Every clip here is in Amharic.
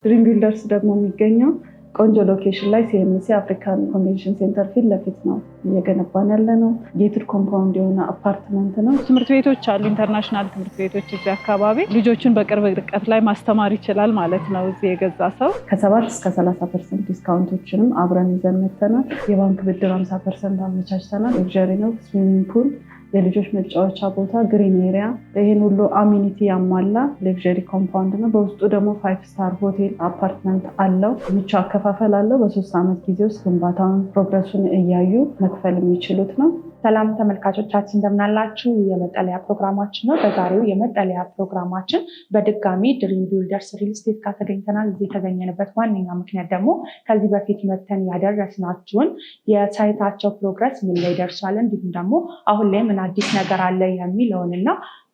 ድሪም ቢልደርስ ደግሞ የሚገኘው ቆንጆ ሎኬሽን ላይ ሲኤምሲ አፍሪካን ኮንቬንሽን ሴንተር ፊት ለፊት ነው እየገነባን ያለ ነው። ጌትድ ኮምፓውንድ የሆነ አፓርትመንት ነው። ትምህርት ቤቶች አሉ፣ ኢንተርናሽናል ትምህርት ቤቶች እዚህ አካባቢ ልጆችን በቅርብ ርቀት ላይ ማስተማር ይችላል ማለት ነው። እዚህ የገዛ ሰው ከ7 እስከ 30% ዲስካውንቶችንም አብረን ይዘን መተናል። የባንክ ብድር 50% አመቻችተናል። ሌክዠሪ ነው፣ ስዊሚንግ ፑል፣ የልጆች መጫወቻ ቦታ፣ ግሪን ኤሪያ፣ ይህን ሁሉ አሚኒቲ ያሟላ ሌክዠሪ ኮምፓውንድ ነው። በውስጡ ደግሞ 5 ስታር ሆቴል አፓርትመንት አለው። ምቹ አከፋፈል አለው። በ3 ዓመት ጊዜ ውስጥ ግንባታውን ፕሮግረሱን እያዩ መክፈል የሚችሉት ነው። ሰላም ተመልካቾቻችን እንደምናላችሁ። የመጠለያ ፕሮግራማችን ነው። በዛሬው የመጠለያ ፕሮግራማችን በድጋሚ ድሪም ቢልደርስ ሪል ስቴት ጋር ተገኝተናል። እዚህ የተገኘንበት ዋነኛ ምክንያት ደግሞ ከዚህ በፊት መተን ያደረስናችሁን የሳይታቸው ፕሮግረስ ምን ላይ ደርሷል፣ እንዲሁም ደግሞ አሁን ላይ ምን አዲስ ነገር አለ የሚለውን እና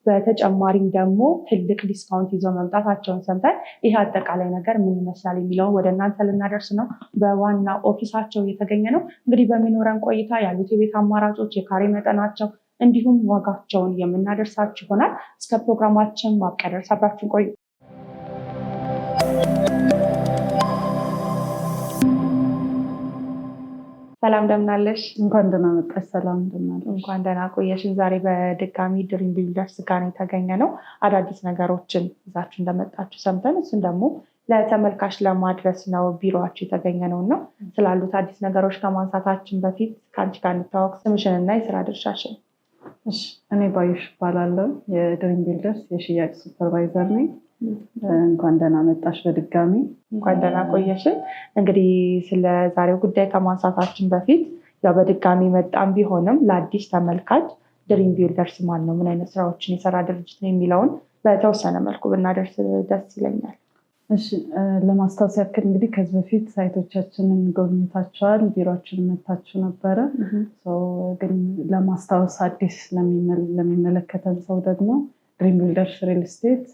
በተጨማሪም ደግሞ ትልቅ ዲስካውንት ይዘው መምጣታቸውን ሰምተን ይህ አጠቃላይ ነገር ምን ይመስላል የሚለውን ወደ እናንተ ልናደርስ ነው በዋና ኦፊሳቸው እየተገኘ ነው። እንግዲህ በሚኖረን ቆይታ ያሉት የቤት አማራጮች፣ የካሬ መጠናቸው እንዲሁም ዋጋቸውን የምናደርሳችሁ ይሆናል። እስከ ፕሮግራማችን ማብቂያ ድረስ አብራችሁን ቆዩ። ሰላም እንደምናለሽ? እንኳን ደህና መጣሽ። ሰላም እንደምናለሽ? እንኳን ደህና ቆየሽን። ዛሬ በድጋሚ ድሪም ቢልደርስ ጋር የተገኘ ነው። አዳዲስ ነገሮችን ይዛችሁ እንደመጣችሁ ሰምተን እሱን ደግሞ ለተመልካች ለማድረስ ነው ቢሮአችሁ የተገኘ ነው እና ስላሉት አዲስ ነገሮች ከማንሳታችን በፊት ከአንቺ ጋር እንተዋወቅ። ስምሽንና የስራ ድርሻሽን። እኔ ባዩሽ እባላለሁ። የድሪም ቢልደርስ የሽያጭ ሱፐርቫይዘር ነኝ። እንኳን ደህና መጣሽ በድጋሚ። እንኳን ደህና ቆየሽን። እንግዲህ ስለ ዛሬው ጉዳይ ከማንሳታችን በፊት ያው በድጋሚ መጣም ቢሆንም ለአዲስ ተመልካች ድሪም ቢልደርስ ማን ነው፣ ምን አይነት ስራዎችን የሰራ ድርጅት ነው የሚለውን በተወሰነ መልኩ ብናደርስ ደስ ይለኛል። እሺ፣ ለማስታወስ ያክል እንግዲህ ከዚህ በፊት ሳይቶቻችንን ጎብኝታችኋል፣ ቢሮአችንን መታችሁ ነበረ። ግን ለማስታወስ አዲስ ለሚመለከተን ሰው ደግሞ ድሪም ቢልደርስ ሪል ስቴት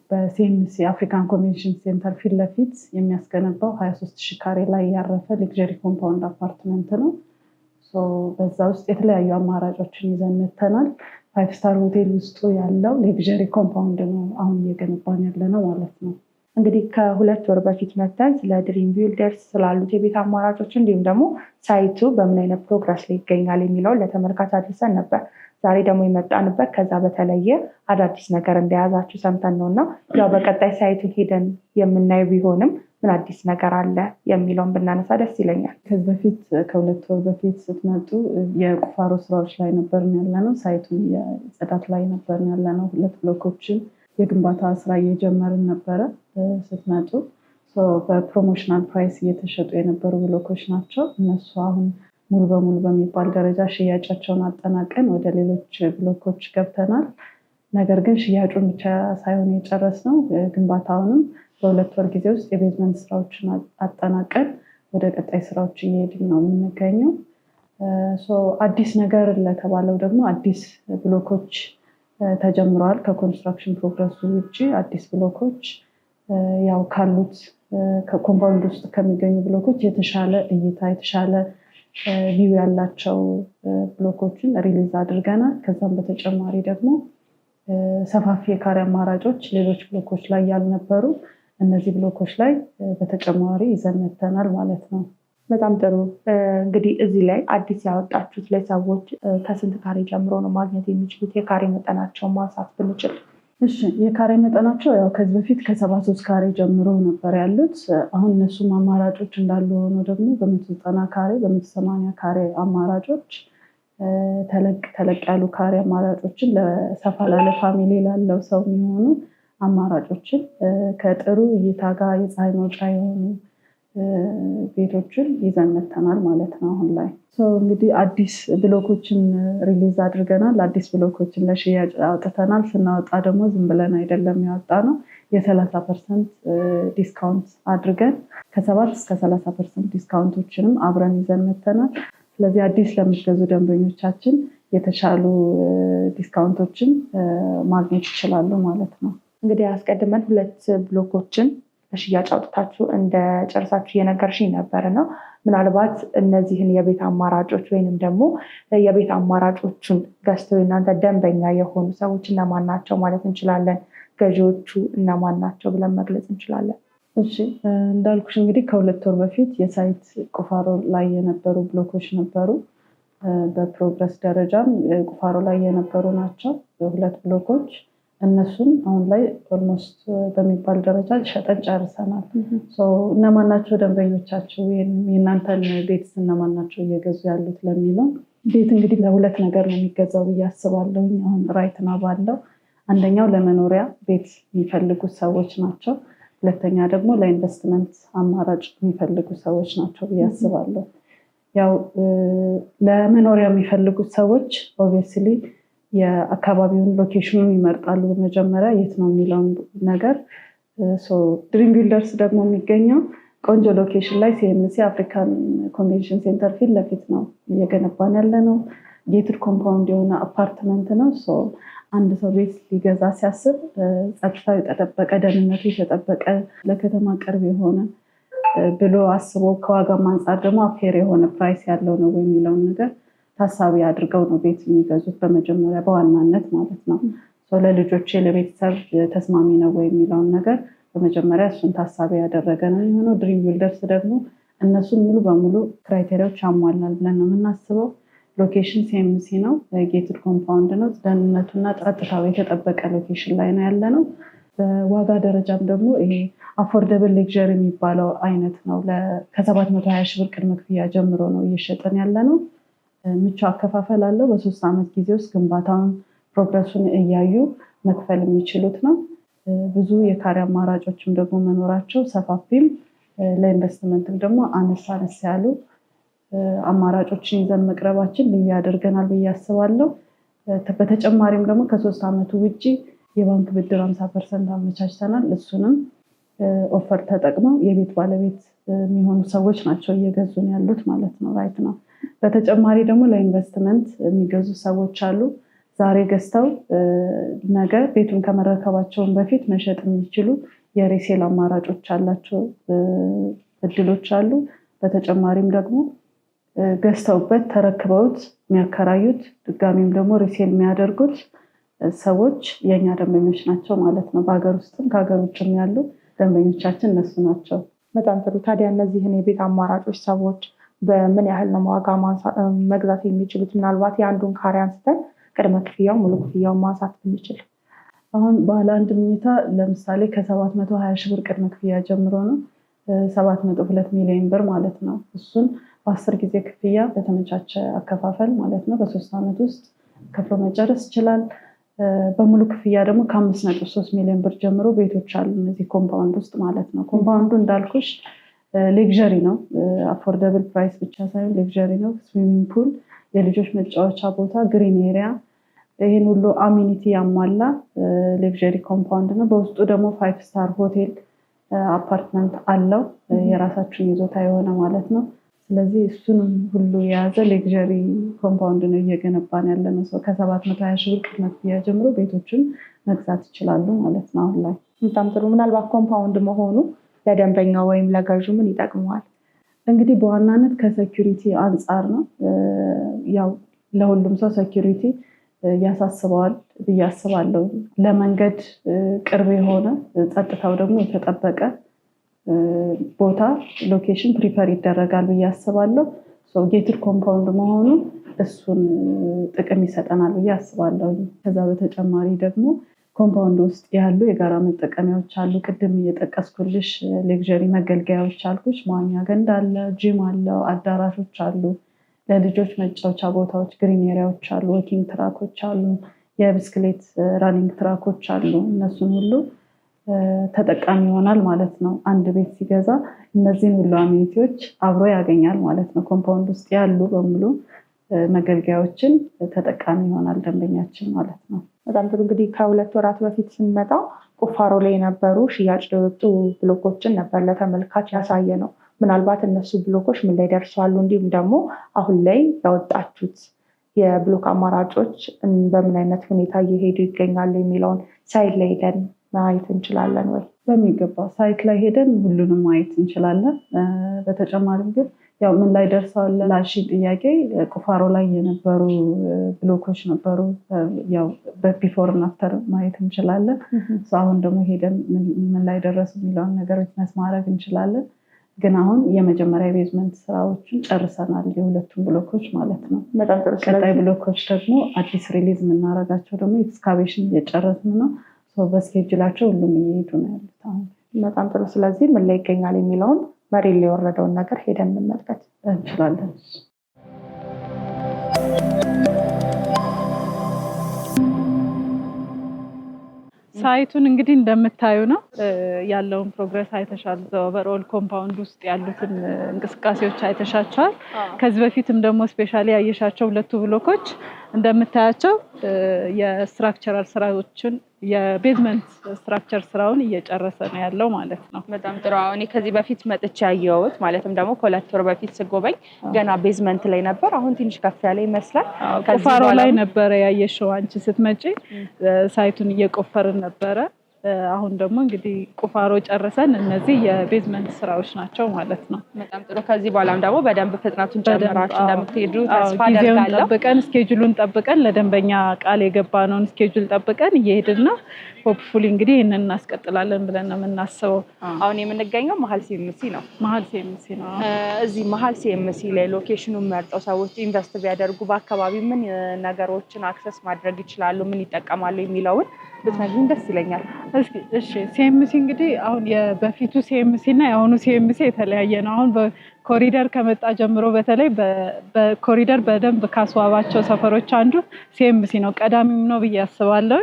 በሲኤምሲ አፍሪካን ኮንቬንሽን ሴንተር ፊት ለፊት የሚያስገነባው 23,000 ካሬ ላይ ያረፈ ሌክዠሪ ኮምፓውንድ አፓርትመንት ነው። በዛ ውስጥ የተለያዩ አማራጮችን ይዘን መተናል። 5 ስታር ሆቴል ውስጡ ያለው ሌክዠሪ ኮምፓውንድ ነው አሁን እየገነባን ያለ ነው ማለት ነው። እንግዲህ ከ2 ወር በፊት መተን ስለ ድሪም ቢልደርስ ስላሉት የቤት አማራጮች እንዲሁም ደግሞ ሳይቱ በምን አይነት ፕሮግረስ ላይ ይገኛል የሚለውን ለተመልካች አድርሰን ነበር። ዛሬ ደግሞ የመጣንበት ከዛ በተለየ አዳዲስ ነገር እንደያዛችሁ ሰምተን ነው እና ያው በቀጣይ ሳይቱን ሄደን የምናየው ቢሆንም ምን አዲስ ነገር አለ የሚለውን ብናነሳ ደስ ይለኛል። ከዚህ በፊት ከ2 ወር በፊት ስትመጡ የቁፋሮ ስራዎች ላይ ነበርን ያለነው። ሳይቱን የጽዳት ላይ ነበርን ያለነው። 2 ብሎኮችን የግንባታ ስራ እየጀመርን ነበረ ስትመጡ። በፕሮሞሽናል ፕራይስ እየተሸጡ የነበሩ ብሎኮች ናቸው እነሱ። አሁን ሙሉ በሙሉ በሚባል ደረጃ ሽያጫቸውን አጠናቀን ወደ ሌሎች ብሎኮች ገብተናል። ነገር ግን ሽያጩን ብቻ ሳይሆን የጨረስነው ግንባታውንም በ2 ወር ጊዜ ውስጥ የቤዝመንት ስራዎችን አጠናቀን ወደ ቀጣይ ስራዎች እየሄድን ነው የምንገኘው። አዲስ ነገር ለተባለው ደግሞ አዲስ ብሎኮች ተጀምረዋል። ከኮንስትራክሽን ፕሮግረሱ ውጭ አዲስ ብሎኮች ያው ካሉት ከኮምፓውንድ ውስጥ ከሚገኙ ብሎኮች የተሻለ እይታ የተሻለ ቪው ያላቸው ብሎኮችን ሪሊዝ አድርገናል። ከዛም በተጨማሪ ደግሞ ሰፋፊ የካሬ አማራጮች ሌሎች ብሎኮች ላይ ያልነበሩ እነዚህ ብሎኮች ላይ በተጨማሪ ይዘን መጥተናል ማለት ነው። በጣም ጥሩ። እንግዲህ እዚህ ላይ አዲስ ያወጣችሁት ለሰዎች ከስንት ካሬ ጀምሮ ነው ማግኘት የሚችሉት? የካሬ መጠናቸውን ማንሳት ብንችል። እሺ፣ የካሬ መጠናቸው ያው ከዚህ በፊት ከ73 ካሬ ጀምሮ ነበር ያሉት። አሁን እነሱም አማራጮች እንዳሉ ሆኖ ደግሞ በ190 ካሬ በ180 ካሬ አማራጮች ተለቅ ያሉ ካሬ አማራጮችን ለሰፋ ላለ ፋሚሊ ላለው ሰው የሚሆኑ አማራጮችን ከጥሩ እይታ ጋር የፀሐይ መውጫ የሆኑ ቤቶችን ይዘን መተናል ማለት ነው። አሁን ላይ እንግዲህ አዲስ ብሎኮችን ሪሊዝ አድርገናል። አዲስ ብሎኮችን ለሽያጭ አውጥተናል። ስናወጣ ደግሞ ዝም ብለን አይደለም ያወጣ ነው። የ30% ዲስካውንት አድርገን ከ7 እስከ 30% ዲስካውንቶችንም አብረን ይዘን መተናል። ስለዚህ አዲስ ለምትገዙ ደንበኞቻችን የተሻሉ ዲስካውንቶችን ማግኘት ይችላሉ ማለት ነው። እንግዲህ አስቀድመን 2 ብሎኮችን ለሽያጭ አውጥታችሁ እንደጨርሳችሁ እየነገርሽኝ ነበር እና ምናልባት እነዚህን የቤት አማራጮች ወይንም ደግሞ የቤት አማራጮቹን ገዝተው እናንተ ደንበኛ የሆኑ ሰዎች እነማን ናቸው ማለት እንችላለን? ገዢዎቹ እነማን ናቸው ብለን መግለጽ እንችላለን? እሺ እንዳልኩሽ እንግዲህ ከ2 ወር በፊት የሳይት ቁፋሮ ላይ የነበሩ ብሎኮች ነበሩ። በፕሮግረስ ደረጃም ቁፋሮ ላይ የነበሩ ናቸው 2 ብሎኮች። እነሱን አሁን ላይ ኦልሞስት በሚባል ደረጃ ሸጠን ጨርሰናል። እነማን ናቸው ደንበኞቻችሁ? የእናንተን ቤት እነማን ናቸው እየገዙ ያሉት ለሚለው፣ ቤት እንግዲህ ለ2 ነገር ነው የሚገዛው ብዬ አስባለሁ። አሁን ራይት ናው ባለው አንደኛው ለመኖሪያ ቤት የሚፈልጉ ሰዎች ናቸው። ሁለተኛ ደግሞ ለኢንቨስትመንት አማራጭ የሚፈልጉ ሰዎች ናቸው ብዬ አስባለሁ። ያው ለመኖሪያ የሚፈልጉት ሰዎች ኦብቪየስሊ የአካባቢውን ሎኬሽኑን ይመርጣሉ። በመጀመሪያ የት ነው የሚለውን ነገር። ድሪም ቢልደርስ ደግሞ የሚገኘው ቆንጆ ሎኬሽን ላይ ሲኤምሲ አፍሪካን ኮንቬንሽን ሴንተር ፊት ለፊት ነው እየገነባን ያለ ነው። ጌትድ ኮምፓውንድ የሆነ አፓርትመንት ነው። አንድ ሰው ቤት ሊገዛ ሲያስብ ጸጥታው የተጠበቀ፣ ደህንነቱ የተጠበቀ፣ ለከተማ ቅርብ የሆነ ብሎ አስቦ ከዋጋም አንጻር ደግሞ አፌር የሆነ ፕራይስ ያለው ነው የሚለውን ነገር ታሳቢ አድርገው ነው ቤት የሚገዙት በመጀመሪያ በዋናነት ማለት ነው። ለልጆቼ ለቤተሰብ ተስማሚ ነው የሚለውን ነገር በመጀመሪያ እሱን ታሳቢ ያደረገ ነው የሚሆነው። ድሪም ቢልደርስ ደግሞ እነሱን ሙሉ በሙሉ ክራይቴሪያዎች ያሟላል ብለን ነው የምናስበው። ሎኬሽን ሲኤምሲ ነው፣ ጌትድ ኮምፓውንድ ነው፣ ደህንነቱና ጸጥታው የተጠበቀ ሎኬሽን ላይ ነው ያለ ነው። በዋጋ ደረጃም ደግሞ ይሄ አፎርደብል ሌክዠሪ የሚባለው አይነት ነው። ከ720 ሺህ ብር ቅድመ ክፍያ ጀምሮ ነው እየሸጠን ያለ ነው። ምቹ አከፋፈል አለው። በ3 ዓመት ጊዜ ውስጥ ግንባታውን ፕሮግረሱን እያዩ መክፈል የሚችሉት ነው። ብዙ የካሬ አማራጮችም ደግሞ መኖራቸው ሰፋፊም ለኢንቨስትመንትም ደግሞ አነስ አነስ ያሉ አማራጮችን ይዘን መቅረባችን ልዩ ያደርገናል ብዬ አስባለሁ። በተጨማሪም ደግሞ ከ3 ዓመቱ ውጭ የባንክ ብድር 50% አመቻችተናል። እሱንም ኦፈር ተጠቅመው የቤት ባለቤት የሚሆኑ ሰዎች ናቸው እየገዙን ያሉት ማለት ነው። ራይት ነው። በተጨማሪ ደግሞ ለኢንቨስትመንት የሚገዙ ሰዎች አሉ። ዛሬ ገዝተው ነገ ቤቱን ከመረከባቸውን በፊት መሸጥ የሚችሉ የሪሴል አማራጮች አላቸው፣ እድሎች አሉ። በተጨማሪም ደግሞ ገዝተውበት ተረክበውት የሚያከራዩት ድጋሚም ደግሞ ሪሴል የሚያደርጉት ሰዎች የእኛ ደንበኞች ናቸው ማለት ነው። በሀገር ውስጥም ከሀገር ውጭም ያሉ ደንበኞቻችን እነሱ ናቸው። በጣም ጥሩ። ታዲያ እነዚህን የቤት አማራጮች ሰዎች በምን ያህል ነው ዋጋ መግዛት የሚችሉት? ምናልባት የአንዱን ካሬ አንስተን ቅድመ ክፍያው ሙሉ ክፍያውን ማንሳት ብንችል። አሁን ባለ 1 መኝታ ለምሳሌ ከ720 ሺህ ብር ቅድመ ክፍያ ጀምሮ ነው 7.2 ሚሊዮን ብር ማለት ነው። እሱን በ10 ጊዜ ክፍያ በተመቻቸ አከፋፈል ማለት ነው በ3 ዓመት ውስጥ ከፍሎ መጨረስ ይችላል። በሙሉ ክፍያ ደግሞ ከ5.3 ሚሊዮን ብር ጀምሮ ቤቶች አሉ እነዚህ ኮምፓውንድ ውስጥ ማለት ነው። ኮምፓውንዱ እንዳልኩሽ ሌክዠሪ ነው። አፎርደብል ፕራይስ ብቻ ሳይሆን ሌክዠሪ ነው። ስዊሚንግ ፑል፣ የልጆች መጫወቻ ቦታ፣ ግሪን ኤሪያ፣ ይህን ሁሉ አሚኒቲ ያሟላ ሌክዠሪ ኮምፓውንድ ነው። በውስጡ ደግሞ 5 ስታር ሆቴል አፓርትመንት አለው የራሳችን ይዞታ የሆነ ማለት ነው። ስለዚህ እሱንም ሁሉ የያዘ ሌክዠሪ ኮምፓውንድ ነው እየገነባን ያለ ነው። ከ720 ሺህ ብር ቅድመ ክፍያ ጀምሮ ቤቶችን መግዛት ይችላሉ ማለት ነው አሁን ላይ። በጣም ጥሩ። ምናልባት ኮምፓውንድ መሆኑ ለደንበኛው ወይም ለገዡ ምን ይጠቅመዋል? እንግዲህ በዋናነት ከሴኪሪቲ አንጻር ነው። ያው ለሁሉም ሰው ሴኪሪቲ ያሳስበዋል ብዬ አስባለሁ። ለመንገድ ቅርብ የሆነ ጸጥታው ደግሞ የተጠበቀ ቦታ ሎኬሽን ፕሪፈር ይደረጋል ብዬ አስባለሁ። ጌትድ ኮምፓውንድ መሆኑ እሱን ጥቅም ይሰጠናል ብዬ አስባለሁ። ከዛ በተጨማሪ ደግሞ ኮምፓውንድ ውስጥ ያሉ የጋራ መጠቀሚያዎች አሉ። ቅድም እየጠቀስኩልሽ ሌክዠሪ መገልገያዎች አልኩሽ። መዋኛ ገንዳ አለ፣ ጂም አለው፣ አዳራሾች አሉ፣ ለልጆች መጫወቻ ቦታዎች፣ ግሪን ኤሪያዎች አሉ፣ ወኪንግ ትራኮች አሉ፣ የብስክሌት ራኒንግ ትራኮች አሉ። እነሱን ሁሉ ተጠቃሚ ይሆናል ማለት ነው። አንድ ቤት ሲገዛ እነዚህን ሁሉ አሚኒቲዎች አብሮ ያገኛል ማለት ነው። ኮምፓውንድ ውስጥ ያሉ በሙሉ መገልገያዎችን ተጠቃሚ ይሆናል ደንበኛችን ማለት ነው። በጣም ጥሩ። እንግዲህ ከ2 ወራት በፊት ስንመጣ ቁፋሮ ላይ የነበሩ ሽያጭ የወጡ ብሎኮችን ነበር ለተመልካች ያሳየ ነው። ምናልባት እነሱ ብሎኮች ምን ላይ ደርሰዋል፣ እንዲሁም ደግሞ አሁን ላይ ያወጣችሁት የብሎክ አማራጮች በምን አይነት ሁኔታ እየሄዱ ይገኛሉ የሚለውን ሳይት ላይ ሄደን ማየት እንችላለን ወይ? በሚገባ ሳይት ላይ ሄደን ሁሉንም ማየት እንችላለን። በተጨማሪም ግን ያው ምን ላይ ደርሰዋል ላልሽ ጥያቄ ቁፋሮ ላይ የነበሩ ብሎኮች ነበሩ። ያው በቢፎር እና አፍተር ማየት እንችላለን። አሁን ደግሞ ሄደን ምን ላይ ደረሱ የሚለውን ነገር ዊትነስ ማድረግ እንችላለን። ግን አሁን የመጀመሪያ ቤዝመንት ስራዎችን ጨርሰናል፣ የሁለቱም ብሎኮች ማለት ነው። ቀጣይ ብሎኮች ደግሞ አዲስ ሪሊዝ የምናደርጋቸው ደግሞ ኤክስካቬሽን እየጨረስን ነው። በስኬጁላቸው ሁሉም እየሄዱ ነው ያሉት አሁን። በጣም ጥሩ። ስለዚህ ምን ላይ ይገኛል የሚለውን መሬት ላይ የወረደውን ነገር ሄደን እንመልከት እንችላለን። ሳይቱን እንግዲህ እንደምታዩ ነው ያለውን ፕሮግረስ አይተሻል። ኦቨርኦል ኮምፓውንድ ውስጥ ያሉትን እንቅስቃሴዎች አይተሻቸዋል። ከዚህ በፊትም ደግሞ ስፔሻሊ ያየሻቸው ሁለቱ ብሎኮች እንደምታያቸው የስትራክቸራል ስራዎችን የቤዝመንት ስትራክቸር ስራውን እየጨረሰ ነው ያለው ማለት ነው። በጣም ጥሩ። አሁን ከዚህ በፊት መጥቼ ያየሁት ማለትም ደግሞ ከሁለት ወር በፊት ስጎበኝ ገና ቤዝመንት ላይ ነበር። አሁን ትንሽ ከፍ ያለ ይመስላል። ቁፋሮ ላይ ነበረ ያየሽው አንቺ ስትመጪ፣ ሳይቱን እየቆፈርን ነበረ። አሁን ደግሞ እንግዲህ ቁፋሮ ጨርሰን እነዚህ የቤዝመንት ስራዎች ናቸው ማለት ነው። በጣም ጥሩ። ከዚህ በኋላም ደግሞ በደንብ ፍጥነቱን ጨምራችሁ እንደምትሄዱ ተስፋ አደርጋለሁ። ጠብቀን ስኬጁሉን ጠብቀን ለደንበኛ ቃል የገባነውን ስኬጁል ጠብቀን እየሄድን ነው። ሆፕፉሊ እንግዲህ ይህንን እናስቀጥላለን ብለን ነው የምናስበው። አሁን የምንገኘው መሀል ሲኤምሲ ነው። መሀል ሲኤምሲ ነው። እዚህ መሀል ሲኤምሲ ላይ ሎኬሽኑን መርጠው ሰዎች ኢንቨስት ቢያደርጉ በአካባቢ ምን ነገሮችን አክሰስ ማድረግ ይችላሉ፣ ምን ይጠቀማሉ የሚለውን ብትነግሪኝ ደስ ይለኛል። እሺ ሲኤምሲ እንግዲህ አሁን የበፊቱ ሲኤምሲ እና የአሁኑ ሲኤምሲ የተለያየ ነው። አሁን በኮሪደር ከመጣ ጀምሮ በተለይ በኮሪደር በደንብ ካስዋባቸው ሰፈሮች አንዱ ሲኤምሲ ነው። ቀዳሚም ነው ብዬ አስባለሁ።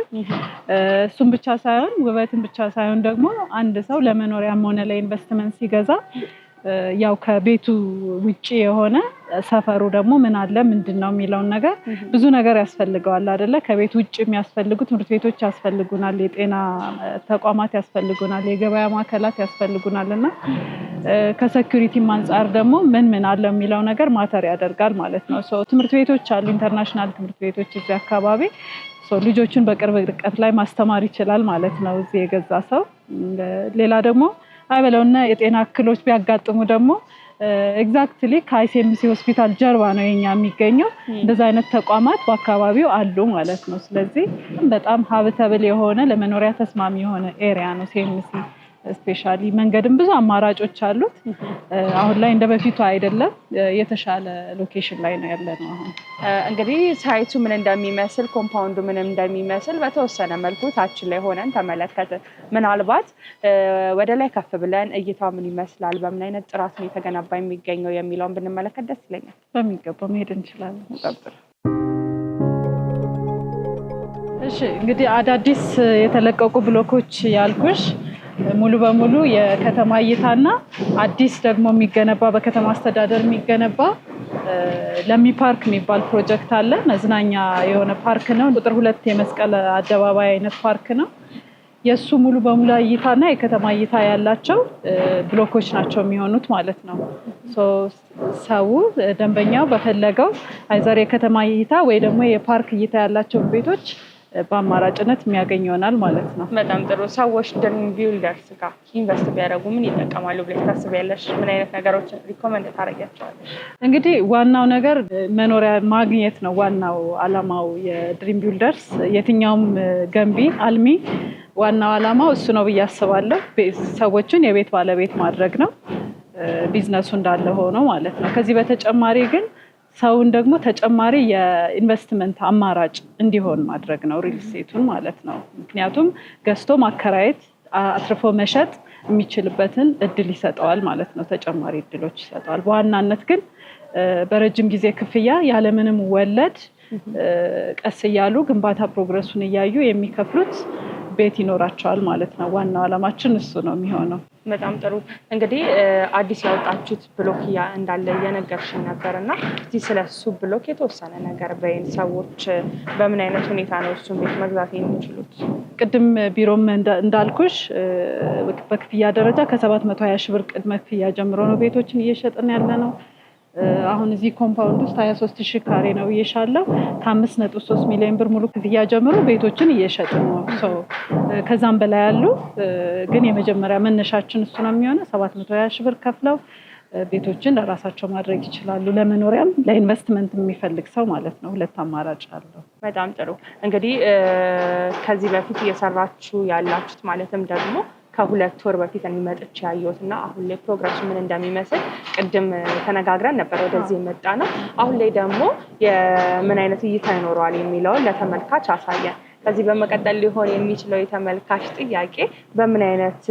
እሱም ብቻ ሳይሆን ውበትን ብቻ ሳይሆን ደግሞ አንድ ሰው ለመኖሪያም ሆነ ለኢንቨስትመንት ሲገዛ ያው ከቤቱ ውጪ የሆነ ሰፈሩ ደግሞ ምን አለ ምንድነው የሚለውን ነገር ብዙ ነገር ያስፈልገዋል አይደለ? ከቤት ውጪ የሚያስፈልጉ ትምህርት ቤቶች ያስፈልጉናል፣ የጤና ተቋማት ያስፈልጉናል፣ የገበያ ማዕከላት ያስፈልጉናልና ከሴኩሪቲም አንፃር ደግሞ ምን አለ የሚለው ነገር ማተር ያደርጋል ማለት ነው። ትምህርት ቤቶች አሉ፣ ኢንተርናሽናል ትምህርት ቤቶች እዚህ አካባቢ ልጆችን በቅርብ ርቀት ላይ ማስተማር ይችላል ማለት ነው እዚህ የገዛ ሰው። ሌላ ደግሞ አይበለውና የጤና እክሎች ቢያጋጥሙ ደግሞ ኤግዛክትሊ ከአይሲኤምሲ ሆስፒታል ጀርባ ነው የኛ የሚገኘው። እንደዛ አይነት ተቋማት በአካባቢው አሉ ማለት ነው። ስለዚህ በጣም ሀብተብል የሆነ ለመኖሪያ ተስማሚ የሆነ ኤሪያ ነው ሲኤምሲ። ስፔሻሊ መንገድም ብዙ አማራጮች አሉት። አሁን ላይ እንደበፊቱ አይደለም፣ የተሻለ ሎኬሽን ላይ ነው ያለነው። አሁን እንግዲህ ሳይቱ ምን እንደሚመስል ኮምፓውንዱ ምን እንደሚመስል በተወሰነ መልኩ ታች ላይ ሆነን ተመለከትን። ምናልባት ወደ ላይ ከፍ ብለን እይታ ምን ይመስላል፣ በምን አይነት ጥራት ነው የተገነባ የሚገኘው የሚለውን ብንመለከት ደስ ይለኛል። በሚገባ መሄድ እንችላለን። እሺ እንግዲህ አዳዲስ የተለቀቁ ብሎኮች ያልኩሽ ሙሉ በሙሉ የከተማ እይታና አዲስ ደግሞ የሚገነባ በከተማ አስተዳደር የሚገነባ ለሚ ፓርክ የሚባል ፕሮጀክት አለ። መዝናኛ የሆነ ፓርክ ነው። ቁጥር 2 የመስቀል አደባባይ አይነት ፓርክ ነው። የሱ ሙሉ በሙሉ እይታና የከተማ እይታ ያላቸው ብሎኮች ናቸው የሚሆኑት ማለት ነው። ሰው ደንበኛው በፈለገው አይዘር የከተማ እይታ ወይ ደግሞ የፓርክ እይታ ያላቸው ቤቶች በአማራጭነት የሚያገኝ ይሆናል ማለት ነው። በጣም ጥሩ። ሰዎች ድሪም ቢልደርስ ጋር ኢንቨስት ቢያደርጉ ምን ይጠቀማሉ ብለሽ ታስቢያለሽ? ምን አይነት ነገሮችን ሪኮመንድ ታደርጊያቸዋለሽ? እንግዲህ ዋናው ነገር መኖሪያ ማግኘት ነው። ዋናው አላማው የድሪም ቢልደርስ የትኛውም ገንቢ አልሚ ዋናው አላማው እሱ ነው ብዬ አስባለሁ። ሰዎችን የቤት ባለቤት ማድረግ ነው፣ ቢዝነሱ እንዳለ ሆኖ ማለት ነው። ከዚህ በተጨማሪ ግን ሰውን ደግሞ ተጨማሪ የኢንቨስትመንት አማራጭ እንዲሆን ማድረግ ነው ሪል ስቴቱን ማለት ነው። ምክንያቱም ገዝቶ ማከራየት አትርፎ መሸጥ የሚችልበትን እድል ይሰጠዋል ማለት ነው። ተጨማሪ እድሎች ይሰጠዋል። በዋናነት ግን በረጅም ጊዜ ክፍያ ያለምንም ወለድ ቀስ እያሉ ግንባታ ፕሮግረሱን እያዩ የሚከፍሉት ቤት ይኖራቸዋል ማለት ነው። ዋናው ዓላማችን እሱ ነው የሚሆነው። በጣም ጥሩ። እንግዲህ አዲስ ያወጣችሁት ብሎክ እንዳለ እየነገርሽኝ ነበር እና እስቲ ስለሱ ብሎክ የተወሰነ ነገር በይን። ሰዎች በምን አይነት ሁኔታ ነው እሱን ቤት መግዛት የሚችሉት? ቅድም ቢሮም እንዳልኩሽ በክፍያ ደረጃ ከ720 ሺህ ብር ቅድመ ክፍያ ጀምሮ ነው ቤቶችን እየሸጥን ያለ ነው። አሁን እዚህ ኮምፓውንድ ውስጥ 23,000 ካሬ ነው እየሻለው። ከ5.3 ሚሊዮን ብር ሙሉ ክፍያ ጀምሮ ቤቶችን እየሸጥን ነው። ከዛም በላይ ያሉ ግን የመጀመሪያ መነሻችን እሱ ነው የሚሆነው። 720 ሺህ ብር ከፍለው ቤቶችን ለራሳቸው ማድረግ ይችላሉ። ለመኖሪያም ለኢንቨስትመንት የሚፈልግ ሰው ማለት ነው። ሁለት አማራጭ አለው። በጣም ጥሩ። እንግዲህ ከዚህ በፊት እየሰራችሁ ያላችሁት ማለትም ደግሞ ከ2 ወር በፊት መጥቼ ያየሁትና አሁን ላይ ፕሮግረሱ ምን እንደሚመስል ቅድም ተነጋግረን ነበር ወደዚህ የመጣ ነው። አሁን ላይ ደግሞ የምን አይነት እይታ ይኖረዋል የሚለውን ለተመልካች አሳየን። ከዚህ በመቀጠል ሊሆን የሚችለው የተመልካች ጥያቄ በምን አይነት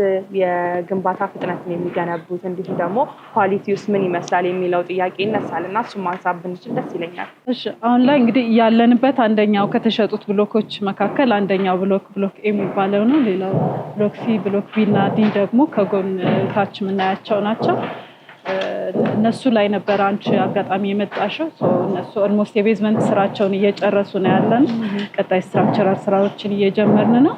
የግንባታ ፍጥነት ነው የሚገነቡት፣ እንዲሁም ደግሞ ኳሊቲ ውስጥ ምን ይመስላል የሚለው ጥያቄ ይነሳልና እሱን ማንሳት ብንችል ደስ ይለኛል። እሺ፣ አሁን ላይ እንግዲህ ያለንበት አንደኛው ከተሸጡት ብሎኮች መካከል አንደኛው ብሎክ ኤ የሚባለው ነው። ሌላው ብሎክ ሲ፣ ብሎክ ቢ እና ዲ ደግሞ ከጎን ታች የምናያቸው ናቸው። እነሱ ላይ ነበር አንቺ አጋጣሚ የመጣሽው። እነሱ ኦልሞስት የቤዝመንት ስራቸውን እየጨረሱ ነው ያለን። ቀጣይ ስትራክቸራል ስራዎችን እየጀመርን ነው።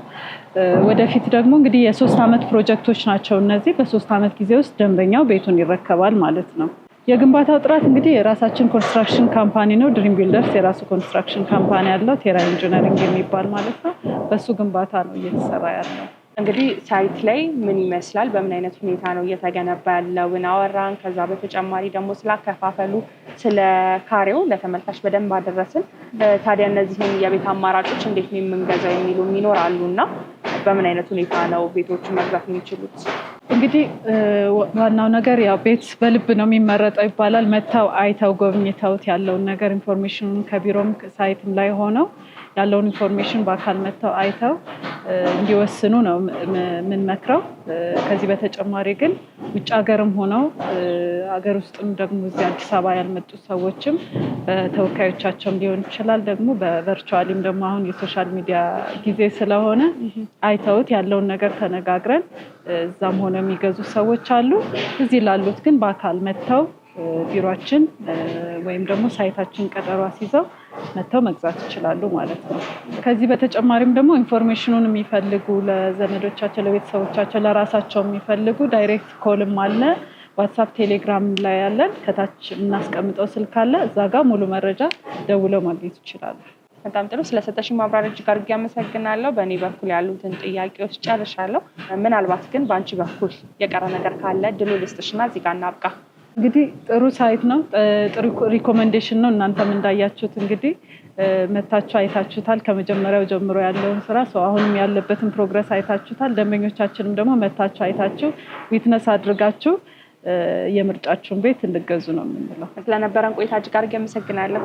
ወደፊት ደግሞ እንግዲህ የ3 ዓመት ፕሮጀክቶች ናቸው እነዚህ። በ3 ዓመት ጊዜ ውስጥ ደንበኛው ቤቱን ይረከባል ማለት ነው። የግንባታው ጥራት እንግዲህ የራሳችን ኮንስትራክሽን ካምፓኒ ነው። ድሪም ቢልደርስ የራሱ ኮንስትራክሽን ካምፓኒ ያለው ቴራ ኢንጂነሪንግ የሚባል ማለት ነው። በሱ ግንባታ ነው እየተሰራ ያለው። እንግዲህ ሳይት ላይ ምን ይመስላል፣ በምን አይነት ሁኔታ ነው እየተገነባ ያለውን አወራን። ከዛ በተጨማሪ ደግሞ ስላከፋፈሉ ስለ ካሬው ለተመልካች በደንብ አደረስን። ታዲያ እነዚህን የቤት አማራጮች እንዴት ነው የምንገዛው የሚሉም ይኖራሉ እና በምን አይነት ሁኔታ ነው ቤቶቹን መግዛት የሚችሉት? እንግዲህ ዋናው ነገር ያው ቤት በልብ ነው የሚመረጠው ይባላል። መጥተው አይተው ጎብኝተውት ያለውን ነገር ኢንፎርሜሽኑን ከቢሮም ሳይትም ላይ ሆነው ያለውን ኢንፎርሜሽን በአካል መጥተው አይተው እንዲወስኑ ነው የምንመክረው። ከዚህ በተጨማሪ ግን ውጭ ሀገርም ሆነው ሀገር ውስጥም ደግሞ እዚህ አዲስ አበባ ያልመጡ ሰዎችም በተወካዮቻቸውም ሊሆን ይችላል፣ ደግሞ በቨርቹዋሊም ደግሞ አሁን የሶሻል ሚዲያ ጊዜ ስለሆነ አይተውት ያለውን ነገር ተነጋግረን እዛም ሆነ የሚገዙ ሰዎች አሉ። እዚህ ላሉት ግን በአካል መጥተው ቢሮአችን ወይም ደግሞ ሳይታችን ቀጠሮ አስይዘው መጥተው መግዛት ይችላሉ ማለት ነው። ከዚህ በተጨማሪም ደግሞ ኢንፎርሜሽኑን የሚፈልጉ ለዘመዶቻቸው፣ ለቤተሰቦቻቸው፣ ለራሳቸው የሚፈልጉ ዳይሬክት ኮልም አለ። ዋትሳፕ፣ ቴሌግራም ላይ ያለን ከታች የምናስቀምጠው ስልክ አለ። እዛ ጋር ሙሉ መረጃ ደውለው ማግኘት ይችላሉ። በጣም ጥሩ። ስለሰጠሽኝ ማብራሪያ እጅግ አድርጌ አመሰግናለሁ። በእኔ በኩል ያሉትን ጥያቄዎች ጨርሻለሁ። ምናልባት ግን በአንቺ በኩል የቀረ ነገር ካለ ድሉ ልስጥሽና እዚህ ጋር እናብቃ። እንግዲህ ጥሩ ሳይት ነው፣ ጥሩ ሪኮሜንዴሽን ነው። እናንተም እንዳያችሁት እንግዲህ መታችሁ አይታችሁታል። ከመጀመሪያው ጀምሮ ያለውን ስራ አሁንም ያለበትን ፕሮግረስ አይታችሁታል። ደንበኞቻችንም ደግሞ መታችሁ አይታችሁ ዊትነስ አድርጋችሁ የምርጫችሁን ቤት እንድገዙ ነው የምንለው። ስለነበረን ቆይታ እጅግ አድርጌ አመሰግናለሁ።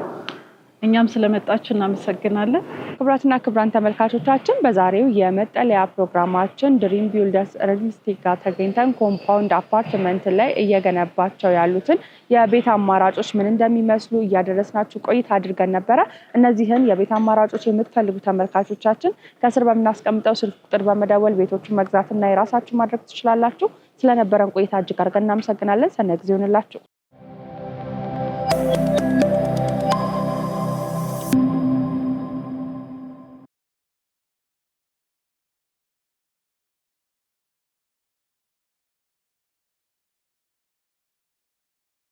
እኛም ስለመጣችሁ እናመሰግናለን። ክቡራትና ክቡራን ተመልካቾቻችን በዛሬው የመጠለያ ፕሮግራማችን ድሪም ቢልደርስ ሪል ስቴት ጋር ተገኝተን ኮምፓውንድ አፓርትመንት ላይ እየገነባቸው ያሉትን የቤት አማራጮች ምን እንደሚመስሉ እያደረስናችሁ ቆይታ አድርገን ነበረ። እነዚህን የቤት አማራጮች የምትፈልጉ ተመልካቾቻችን ከስር በምናስቀምጠው ስልክ ቁጥር በመደወል ቤቶቹን መግዛትና የራሳችሁ ማድረግ ትችላላችሁ። ስለነበረን ቆይታ እጅግ አድርገን እናመሰግናለን። ሰናይ ጊዜ ይሁንላችሁ።